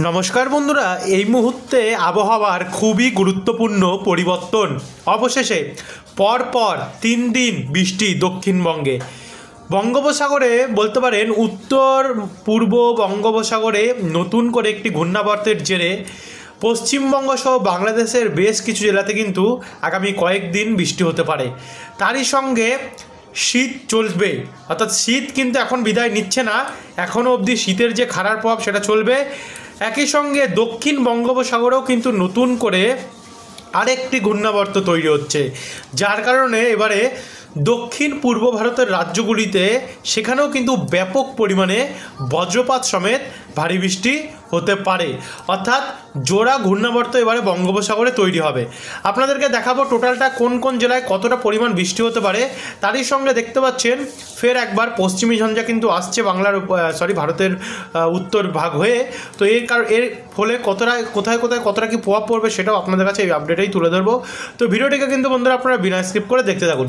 নমস্কার বন্ধুরা, এই মুহূর্তে আবহাওয়ার খুবই গুরুত্বপূর্ণ পরিবর্তন। অবশেষে পরপর 3 দিন বৃষ্টি দক্ষিণবঙ্গে। বঙ্গোপসাগরে বলতে পারেন উত্তর পূর্ব বঙ্গোপসাগরে নতুন করে একটি ঘূর্ণাবর্তের জেরে পশ্চিমবঙ্গ সহ বাংলাদেশের বেশ কিছু জেলাতে কিন্তু আগামী কয়েকদিন বৃষ্টি হতে পারে। তারই সঙ্গে শীত চলবে, অর্থাৎ শীত কিন্তু এখন বিদায় নিচ্ছে না, এখনও অবধি শীতের যে খারাপ প্রভাব সেটা চলবে। একই সঙ্গে দক্ষিণ বঙ্গোপসাগরেও কিন্তু নতুন করে আরেকটি ঘূর্ণাবর্ত তৈরি হচ্ছে, যার কারণে এবারে দক্ষিণ পূর্ব ভারতের রাজ্যগুলিতে সেখানেও কিন্তু ব্যাপক পরিমাণে বজ্রপাত সমেত ভারী বৃষ্টি হতে পারে। অর্থাৎ জোড়া ঘূর্ণাবর্ত এবারে বঙ্গোপসাগরে তৈরি হবে। আপনাদেরকে দেখাবো টোটালটা কোন কোন জেলায় কতটা পরিমাণ বৃষ্টি হতে পারে। তারই সঙ্গে দেখতে পাচ্ছেন ফের একবার পশ্চিমী ঝঞ্ঝা কিন্তু আসছে ভারতের উত্তর ভাগ হয়ে। তো এর ফলে কোথায় কতটা কি প্রভাব পড়বে সেটাও আপনাদের কাছে এই আপডেটেই তুলে ধরবো। তো ভিডিওটিকে কিন্তু বন্ধুরা আপনারা বিনা স্কিপ করে দেখতে থাকুন।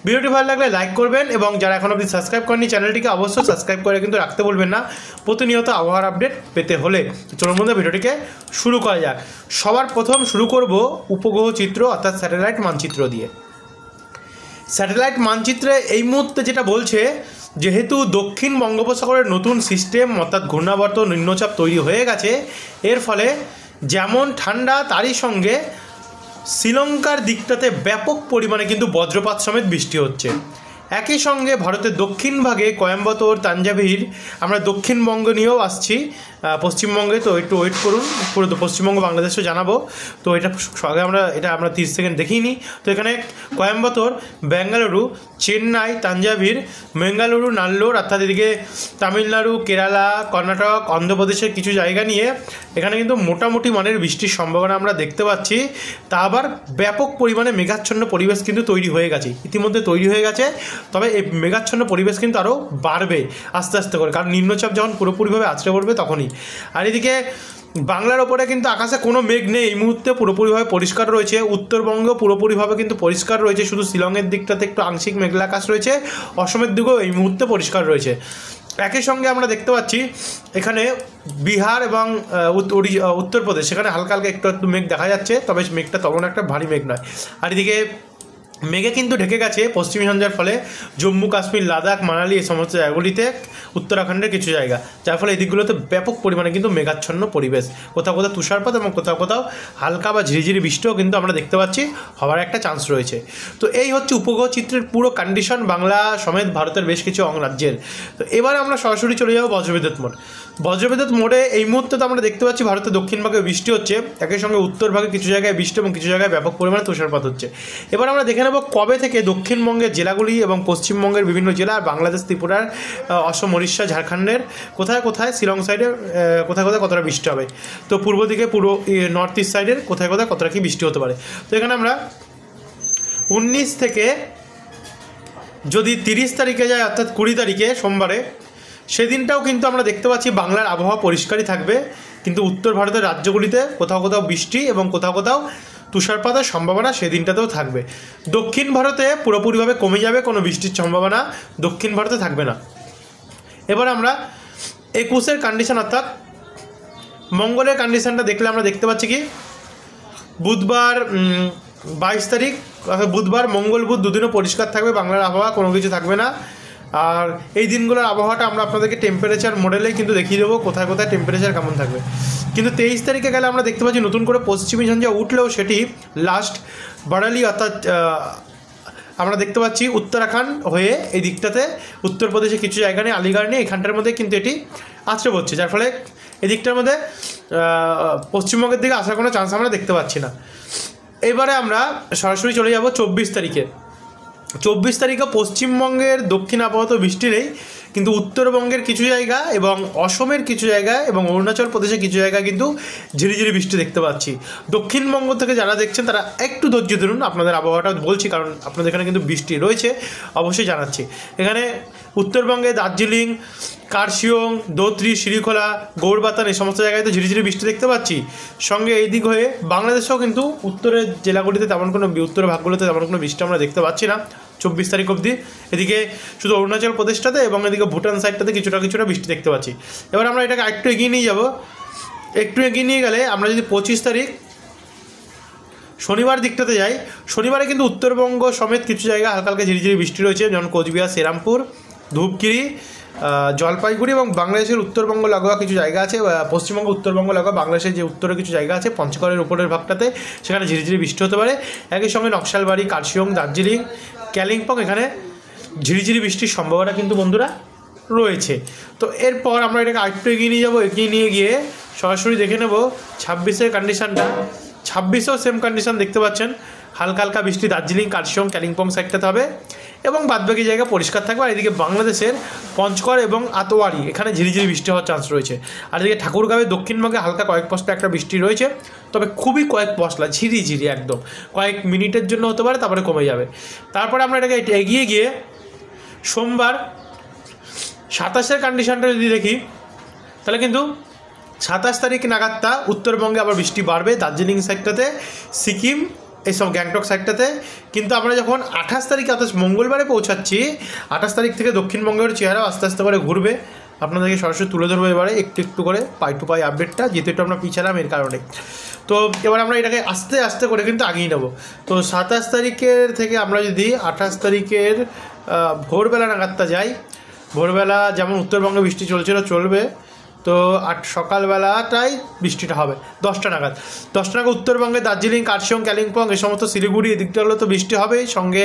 ভিডিওটি ভালো লাগলে লাইক করবেন এবং যারা এখন অবধি সাবস্ক্রাইব করেনি চ্যানেলটিকে অবশ্যই সাবস্ক্রাইব করে কিন্তু রাখতে বলবেন না প্রতিনিয়ত আবহাওয়ার আপডেট পেতে হলে। চলুন বন্ধুরা ভিডিওটিকে শুরু করা যাক। সবার প্রথম শুরু করব উপগ্রহ চিত্র অর্থাৎ স্যাটেলাইট মানচিত্র দিয়ে। স্যাটেলাইট মানচিত্রে এই মুহূর্তে যেটা বলছে, যেহেতু দক্ষিণ বঙ্গোপসাগরের নতুন সিস্টেম অর্থাৎ ঘূর্ণাবর্ত নিম্নচাপ তৈরি হয়ে গেছে, এর ফলে যেমন ঠান্ডা তারই সঙ্গে শ্রীলঙ্কার দিকটাতে ব্যাপক পরিমাণে কিন্তু বজ্রপাত সমেত বৃষ্টি হচ্ছে। একই সঙ্গে ভারতের দক্ষিণ ভাগে কোয়েম্বাটোর, তাঞ্জাভির, আমরা দক্ষিণবঙ্গ নিয়েও আসছি পশ্চিমবঙ্গে, তো একটু ওয়েট করুন, পুরো পশ্চিমবঙ্গ বাংলাদেশও জানাবো। তো আগে আমরা 30 সেকেন্ড দেখিয়ে নিই। তো এখানে কোয়েম্বাটোর, বেঙ্গালুরু, চেন্নাই, তাঞ্জাভির, বেঙ্গালুরু, নাল্লোর অর্থাৎ এদিকে তামিলনাড়ু, কেরালা, কর্ণাটক, অন্ধ্রপ্রদেশের কিছু জায়গা নিয়ে এখানে কিন্তু মোটামুটি মানের বৃষ্টির সম্ভাবনা আমরা দেখতে পাচ্ছি। তা আবার ব্যাপক পরিমাণে মেঘাচ্ছন্ন পরিবেশ কিন্তু তৈরি হয়ে গেছে, ইতিমধ্যে তৈরি হয়ে গেছে। তবে এই মেঘাচ্ছন্ন পরিবেশ কিন্তু আরও বাড়বে আস্তে আস্তে করে, কারণ নিম্নচাপ যখন পুরোপুরিভাবে আছড়ে পড়বে তখনই। আর এদিকে বাংলার ওপরে কিন্তু আকাশে কোনো মেঘ নেই, এই মুহূর্তে পুরোপুরিভাবে পরিষ্কার রয়েছে। উত্তরবঙ্গেও পুরোপুরিভাবে কিন্তু পরিষ্কার রয়েছে, শুধু শিলংয়ের দিকটাতে একটু আংশিক মেঘলা আকাশ রয়েছে। অসমের দিকেও এই মুহূর্তে পরিষ্কার রয়েছে। একই সঙ্গে আমরা দেখতে পাচ্ছি এখানে বিহার এবং উত্তরপ্রদেশ, সেখানে হালকা হালকা একটু মেঘ দেখা যাচ্ছে, তবে মেঘটা তেমন একটা ভারী মেঘ নয়। আর এদিকে মেঘে কিন্তু ঢেকে গেছে পশ্চিমী ঝঞ্ঝার ফলে জম্মু কাশ্মীর, লাদাখ, মানালি এই সমস্ত জায়গাগুলিতে, উত্তরাখণ্ডের কিছু জায়গা, যার ফলে এই দিকগুলোতে ব্যাপক পরিমাণে কিন্তু মেঘাচ্ছন্ন পরিবেশ, কোথাও কোথাও তুষারপাত এবং কোথাও কোথাও হালকা বা ঝিরিঝিরি বৃষ্টিও কিন্তু আমরা দেখতে পাচ্ছি হওয়ার একটা চান্স রয়েছে। তো এই হচ্ছে উপগ্রহ চিত্রের পুরো কন্ডিশন বাংলা সমেত ভারতের বেশ কিছু রাজ্যের। তো এবারে আমরা সরাসরি চলে যাবো বজ্রবিদ্যুৎ মোড। বজ্রবিদ্যুৎ মোডে এই মুহূর্তে তো আমরা দেখতে পাচ্ছি ভারতের দক্ষিণ ভাগে বৃষ্টি হচ্ছে, একই সঙ্গে উত্তর ভাগে কিছু জায়গায় বৃষ্টি এবং কিছু জায়গায় ব্যাপক পরিমাণে তুষারপাত হচ্ছে। এবার আমরা দেখে নেব কবে থেকে দক্ষিণবঙ্গের জেলাগুলি এবং পশ্চিমবঙ্গের বিভিন্ন জেলা, বাংলাদেশ, ত্রিপুরার, অসম, উড়িষ্যা, ঝাড়খণ্ডের কোথায় কোথায়, শিলং সাইডে কোথায় কোথায় কতটা বৃষ্টি হবে। তো পূর্ব দিকে নর্থ ইস্ট সাইডের কোথায় কোথায় কতটা কি বৃষ্টি হতে পারে। তো এখানে আমরা 19 থেকে যদি 30 তারিখে যায়, অর্থাৎ 20 তারিখে সোমবারে, সেদিনটাও কিন্তু আমরা দেখতে পাচ্ছি বাংলার আবহাওয়া পরিষ্কারই থাকবে, কিন্তু উত্তর ভারতের রাজ্যগুলিতে কোথাও কোথাও বৃষ্টি এবং কোথাও কোথাও তুষারপাতের সম্ভাবনা সেদিনটাতেও থাকবে। দক্ষিণ ভারতে পুরোপুরিভাবে কমে যাবে, কোনো বৃষ্টির সম্ভাবনা দক্ষিণ ভারতে থাকবে না। এবার আমরা 21-এর কন্ডিশন অর্থাৎ মঙ্গলের কন্ডিশনটা দেখলে আমরা দেখতে পাচ্ছি কি বুধবার 22 তারিখ, অর্থাৎ বুধবার, মঙ্গল, বুধ দুদিনও পরিষ্কার থাকবে, বাংলার আবহাওয়া কোনো কিছু থাকবে না। আর এই দিনগুলোর আবহাওয়াটা আমরা আপনাদেরকে টেম্পারেচার মডেলেই কিন্তু দেখিয়ে দেবো কোথায় কোথায় টেম্পারেচার কেমন থাকবে। কিন্তু 23 তারিখে গেলে আমরা দেখতে পাচ্ছি নতুন করে পশ্চিমী ঝঞ্ঝা উঠলেও সেটি লাস্ট বারালি অর্থাৎ আমরা দেখতে পাচ্ছি উত্তরাখণ্ড হয়ে এই দিকটাতে উত্তরপ্রদেশে কিছু জায়গা নেই, আলিগড় নেই, এখানটার মধ্যে কিন্তু এটি আছড়ে পড়ছে, যার ফলে এই দিকটার মধ্যে পশ্চিমবঙ্গের দিকে আসার কোনো চান্স আমরা দেখতে পাচ্ছি না। এবারে আমরা সরাসরি চলে যাব 24 তারিখে। 24 তারিখে পশ্চিমবঙ্গের দক্ষিণ আবহাওয়া বৃষ্টি নেই, কিন্তু উত্তরবঙ্গের কিছু জায়গা এবং অসমের কিছু জায়গায় এবং অরুণাচল প্রদেশের কিছু জায়গায় কিন্তু ঝিরিঝিরি বৃষ্টি দেখতে পাচ্ছি। দক্ষিণবঙ্গ থেকে যারা দেখছেন তারা একটু ধৈর্য ধরুন, আপনাদের আবহাওয়াটা বলছি, কারণ আপনাদের এখানে কিন্তু বৃষ্টি রয়েছে অবশ্যই জানাচ্ছি। এখানে উত্তরবঙ্গে দার্জিলিং, কার্শিয়ং, দোত্রি, শিরিখোলা, গৌড়বাতান এই সমস্ত জায়গায় তো ঝিরিঝিরি বৃষ্টি দেখতে পাচ্ছি। সঙ্গে এই দিক হয়ে বাংলাদেশেও কিন্তু উত্তরের জেলাগুলিতে তেমন কোনো, উত্তরের ভাগগুলোতে তেমন কোনো বৃষ্টি আমরা দেখতে পাচ্ছি না 24 তারিখ অবধি। এদিকে শুধু অরুণাচল প্রদেশটাতে এবং এদিকে ভুটান সাইডটাতে কিছুটা বৃষ্টি দেখতে পাচ্ছি। এবার আমরা এটাকে আরেকটু এগিয়ে নিয়ে যাব একটু এগিয়ে নিয়ে গেলে আমরা যদি 25 তারিখ শনিবার দিকটাতে যাই, শনিবারে কিন্তু উত্তরবঙ্গ সমেত কিছু জায়গায় হালকা হালকা ঝিরিঝিরি বৃষ্টি রয়েছে, যেমন কোচবিহার, শ্রীরামপুর, ধূপগিরি, জলপাইগুড়ি এবং বাংলাদেশের উত্তরবঙ্গ লাগোয়া কিছু জায়গা আছে, পশ্চিমবঙ্গ উত্তরবঙ্গ লাগোয়া বাংলাদেশের যে উত্তরে কিছু জায়গা আছে পঞ্চগড়ের উপরের ভাগটাতে, সেখানে ঝিরিঝিরি বৃষ্টি হতে পারে। একই সঙ্গে নকশালবাড়ি, কার্শিয়ং, দার্জিলিং, কালিম্পং এখানে ঝিরিঝিরি বৃষ্টির সম্ভাবনা কিন্তু বন্ধুরা রয়েছে। তো এরপর আমরা এটাকে আরেকটু এগিয়ে নিয়ে যাবো, এগিয়ে নিয়ে গিয়ে সরাসরি দেখে নেব 26-এর কন্ডিশানটা। 26-এও সেম কন্ডিশান দেখতে পাচ্ছেন, হালকা হালকা বৃষ্টি দার্জিলিং, কার্শিয়ং, কালিম্পং সাইডটাতে হবে এবং বাদবাকি জায়গা পরিষ্কার থাকবে। আর এদিকে বাংলাদেশের পঞ্চগড় এবং আতোয়ারি এখানে ঝিরিঝিরি বৃষ্টি হওয়ার চান্স রয়েছে। আর এদিকে ঠাকুরগাঁওয়ে দক্ষিণবঙ্গে হালকা কয়েক পশলা একটা বৃষ্টি রয়েছে, তবে খুবই কয়েক পশলা, ঝিরিঝিরি একদম কয়েক মিনিটের জন্য হতে পারে, তারপরে কমে যাবে। তারপরে আমরা এটাকে এগিয়ে গিয়ে সোমবার 27-এর কন্ডিশানটা যদি দেখি, তাহলে কিন্তু 27 তারিখ নাগাদটা উত্তরবঙ্গে আবার বৃষ্টি বাড়বে, দার্জিলিং সাইডটাতে, সিকিম, এইসব গ্যাংটক সাইডটাতে। কিন্তু আমরা যখন 28 তারিখে অর্থাৎ মঙ্গলবারে পৌঁছাচ্ছি, 28 তারিখ থেকে দক্ষিণবঙ্গের চেহারাও আস্তে আস্তে করে ঘুরবে। আপনাদেরকে সরাসরি তুলে ধরবো এবারে একটু একটু করে পাই টু পাই আপডেটটা, যেহেতু একটু আমরা পিছালাম এর কারণে। তো এবার আমরা এটাকে আস্তে আস্তে করে কিন্তু আগিয়ে নেব। তো 27 তারিখের থেকে আমরা যদি 28 তারিখের ভোরবেলা নাগাদটা যাই, ভোরবেলা যেমন উত্তরবঙ্গে বৃষ্টি চলছিল চলবে, তো সকালবেলাটাই বৃষ্টিটা হবে 10টা নাগাদ। 10টা নাগাদ উত্তরবঙ্গে দার্জিলিং, কার্শিয়ং, কালিম্পং এই সমস্ত, শিলিগুড়ি এদিকটা হলে তো বৃষ্টি হবেই, সঙ্গে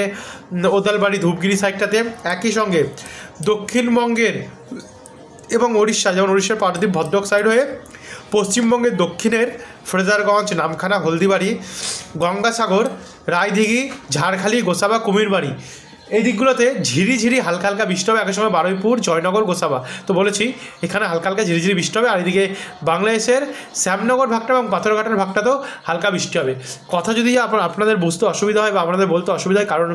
ওদালবাড়ি, ধূপগিরি সাইডটাতে। একই সঙ্গে দক্ষিণবঙ্গের এবং উড়িষ্যা, যেমন উড়িষ্যার পারদীপ, ভদ্রক সাইড হয়ে পশ্চিমবঙ্গের দক্ষিণের ফ্রেজারগঞ্জ, নামখানা, হলদিবাড়ি, গঙ্গাসাগর, রায়দিঘি, ঝাড়খালি, গোসাবা, কুমিরবাড়ি এই দিকগুলোতে ঝিরিঝিরি হালকা হালকা বৃষ্টি হবে। একই সময় বারুইপুর, জয়নগর, গোসাবা, তো বলেছি এখানে হালকা হালকা ঝিরিঝিরি বৃষ্টি হবে। আর এদিকে বাংলাদেশের শ্যামনগর ভাগটা এবং পাথরঘাটার ভাগটাতেও হালকা বৃষ্টি হবে। কথা যদি আপনাদের বুঝতে অসুবিধা হয় বা আপনাদের বলতে অসুবিধা হয়, কারণ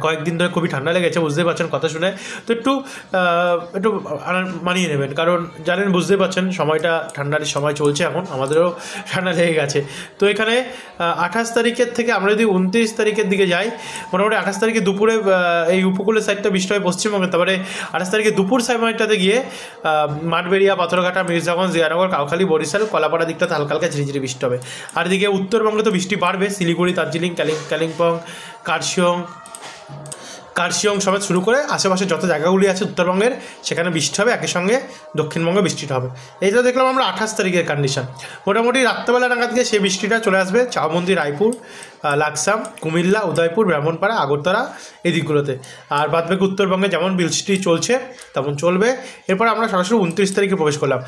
কয়েকদিন ধরে খুবই ঠান্ডা লেগেছে, বুঝতেই পারছেন কথা শুনে, তো একটু মানিয়ে নেবেন, কারণ জানেন বুঝতেই পারছেন সময়টা ঠান্ডার সময় চলছে, এখন আমাদেরও ঠান্ডা লেগে গেছে। তো এখানে 28 তারিখের থেকে আমরা যদি 29 তারিখের দিকে যাই, মোটামুটি 28 তারিখে দুপুরে এই উপকূলের সাইডটা বৃষ্টি হয় পশ্চিমবঙ্গে, তারপরে 28 তারিখে দুপুর সময়টাতে গিয়ে মাঠবেড়িয়া, পাথরঘাটা, মির্জাগঞ্জ, জিয়ানগর, কাউখালী, বরিশাল, কলাপাড়া দিকটাতে হালকা হালকা ঝিরিঝিরি বৃষ্টি হবে। আর এদিকে উত্তরবঙ্গে তো বৃষ্টি বাড়বে, শিলিগুড়ি, দার্জিলিং, কালিম্পং, কার্শিয়ং সমেত শুরু করে আশেপাশে যত জায়গাগুলি আছে উত্তরবঙ্গের, সেখানে বৃষ্টি হবে। একই সঙ্গে দক্ষিণবঙ্গে বৃষ্টিটা হবে। এইটা দেখলাম আমরা 28 তারিখের কন্ডিশন। মোটামুটি রাত্রেবেলা নাগাদ গিয়ে সেই বৃষ্টিটা চলে আসবে চাউমন্দি, রায়পুর, লাকসাম, কুমিল্লা, উদয়পুর, ব্রাহ্মণপাড়া, আগরতলা এই দিকগুলোতে। আর বাদবাকি উত্তরবঙ্গে যেমন বৃষ্টি চলছে তেমন চলবে। এরপর আমরা সরাসরি 29 তারিখে প্রবেশ করলাম।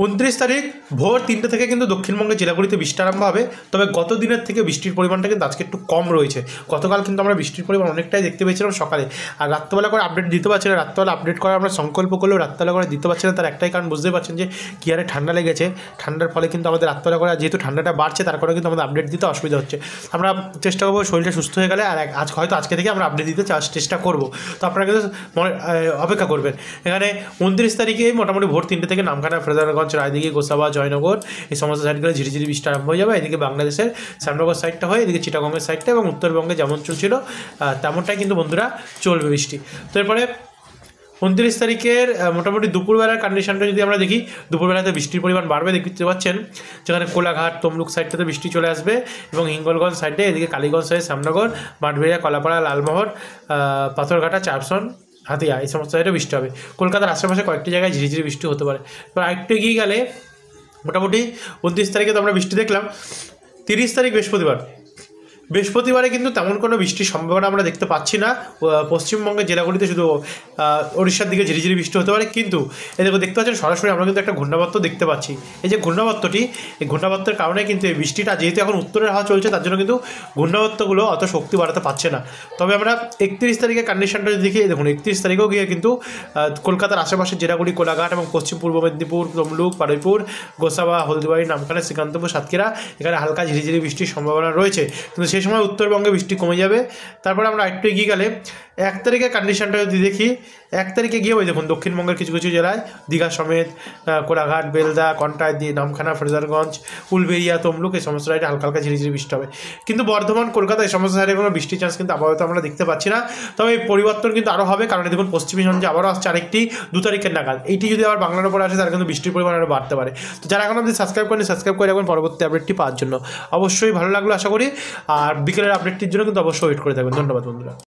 29 তারিখ ভোর 3টে থেকে কিন্তু দক্ষিণবঙ্গের জেলাগুলিতে বৃষ্টি আরম্ভ হবে, তবে গত দিনের থেকে বৃষ্টির পরিমাণটা কিন্তু আজকে একটু কম রয়েছে। গতকাল কিন্তু আমরা বৃষ্টির পরিমাণ অনেকটাই দেখতে পেয়েছিলাম সকালে, আর রাত্রেবেলা করে আপডেট দিতে পারছি না। রাত্রেবেলা আপডেট করার আমরা সংকল্প করলেও রাত্রেবেলা করে দিতে পারছি না, তার একটাই কারণ বুঝতে পারছেন যে কী হারে ঠান্ডা লেগেছে। ঠান্ডার ফলে কিন্তু আমাদের রাত্রেবেলা করে, যেহেতু ঠান্ডাটা বাড়ছে, তার কারণে কিন্তু আমাদের আপডেট দিতে অসুবিধা হচ্ছে। আমরা চেষ্টা করবো শরীরটা সুস্থ হয়ে গেলে, আর আজকে থেকে আমরা আপডেট দিতে চেষ্টা করবো। তো আপনারা কিন্তু অপেক্ষা করবেন। এখানে 29 তারিখে মোটামুটি ভোর 3টে থেকে নামখানা, ফ্রেজারগঞ্জ, রায়দিঘি, গোসাবা, জয়নগর এই সমস্ত সাইডগুলো ঝিরিঝিরি বৃষ্টি আরম্ভ হয়ে যাবে। এদিকে বাংলাদেশের শ্যামনগর সাইডটা হয়, এদিকে চিটাগংয়ের সাইডটা, এবং উত্তরবঙ্গে যেমন চলছিল তেমনটাই কিন্তু বন্ধুরা চলবে বৃষ্টি। তো এরপরে 29 তারিখের মোটামুটি দুপুরবেলার কন্ডিশনটা যদি আমরা দেখি, দুপুরবেলাতে বৃষ্টির পরিমাণ বাড়বে, দেখতে পাচ্ছেন যেখানে কোলাঘাট, তমলুক সাইডটাতে বৃষ্টি চলে আসবে, এবং হিঙ্গলগঞ্জ সাইডে, এদিকে কালীগঞ্জ সাইড, শ্যামনগর, মাঠবেড়িয়া, কলাপাড়া, লালমোহর, পাথরঘাটা, চারসন, হাতিয়া এই সমস্ত সাইডে বৃষ্টি হবে। কলকাতার আশেপাশে কয়েকটি জায়গায় ঝিরিঝিরি বৃষ্টি হতে পারে। এবার আরেকটু এগিয়ে গেলে মোটামুটি 29 তারিখে তো আমরা বৃষ্টি দেখলাম। 30 তারিখ বৃহস্পতিবারে কিন্তু তেমন কোনো বৃষ্টির সম্ভাবনা আমরা দেখতে পাচ্ছি না। পশ্চিমবঙ্গের জেলাগুলিতে শুধু ওড়িশার দিকে ঝিরিঝিরি বৃষ্টি হতে পারে, কিন্তু এদিকে দেখতে পাচ্ছেন সরাসরি আমরা কিন্তু একটা ঘূর্ণাবর্ত দেখতে পাচ্ছি। এই যে ঘূর্ণাবর্তটি, এই ঘূর্ণাবর্তের কারণে কিন্তু এই বৃষ্টিটা, যেহেতু এখন উত্তরের হাওয়া চলছে, তার জন্য কিন্তু ঘূর্ণাবর্তগুলো অত শক্তি বাড়াতে পারছে না। তবে আমরা 31 তারিখের কন্ডিশনটা যদি দেখি, দেখুন 31 তারিখেও গিয়ে কিন্তু কলকাতার আশেপাশের জেলাগুলি, কোলাঘাট এবং পশ্চিম পূর্ব মেদিনীপুর, তমলুক, বারুইপুর, গোসাবা, হলদিবাড়ি, নামখানা, শ্রীকান্তপুর, সাতক্ষীরা এখানে হালকা ঝিরিঝিরি বৃষ্টির সম্ভাবনা রয়েছে। কিন্তু সেই সময় উত্তরবঙ্গে বৃষ্টি কমে যাবে। তারপরে আমরা একটু এগিয়ে গেলে 1 তারিখের কন্ডিশনটা যদি দেখি, 1 তারিখে গিয়ে ওই দেখুন দক্ষিণবঙ্গের কিছু কিছু জেলায় দীঘা সমেত, কোলাঘাট, বেলদা, কন্টাই, নামখানা, ফ্রেজারগঞ্জ, উলবেড়িয়া, তমলুক এই সমস্ত সাইডে হালকা হালকা ঝিরিঝিরি বৃষ্টি হবে। কিন্তু বর্ধমান, কলকাতা এই সমস্ত সাইডে কোনো বৃষ্টির চান্স কিন্তু আপাতত আমরা দেখতে পাচ্ছি না। তবে এই পরিবর্তন কিন্তু আরও হবে, কারণ দেখুন পশ্চিমী ঝঞ্ঝে আবারও আসছে আরেকটি 2 তারিখের নাগাদ। এইটি যদি আবার বাংলার উপরে আসে তাহলে কিন্তু বৃষ্টির পরিমাণ আরও বাড়তে পারে। তো যারা এখন আপনি সাবস্ক্রাইব করেন, সাবস্ক্রাইব করে রাখবেন পরবর্তী আপডেটটি পাওয়ার জন্য। অবশ্যই ভালো লাগলো আশা করি, আর বিকেলের আপডেটটির জন্য কিন্তু অবশ্যই ওয়েট করে থাকবেন। ধন্যবাদ বন্ধুরা।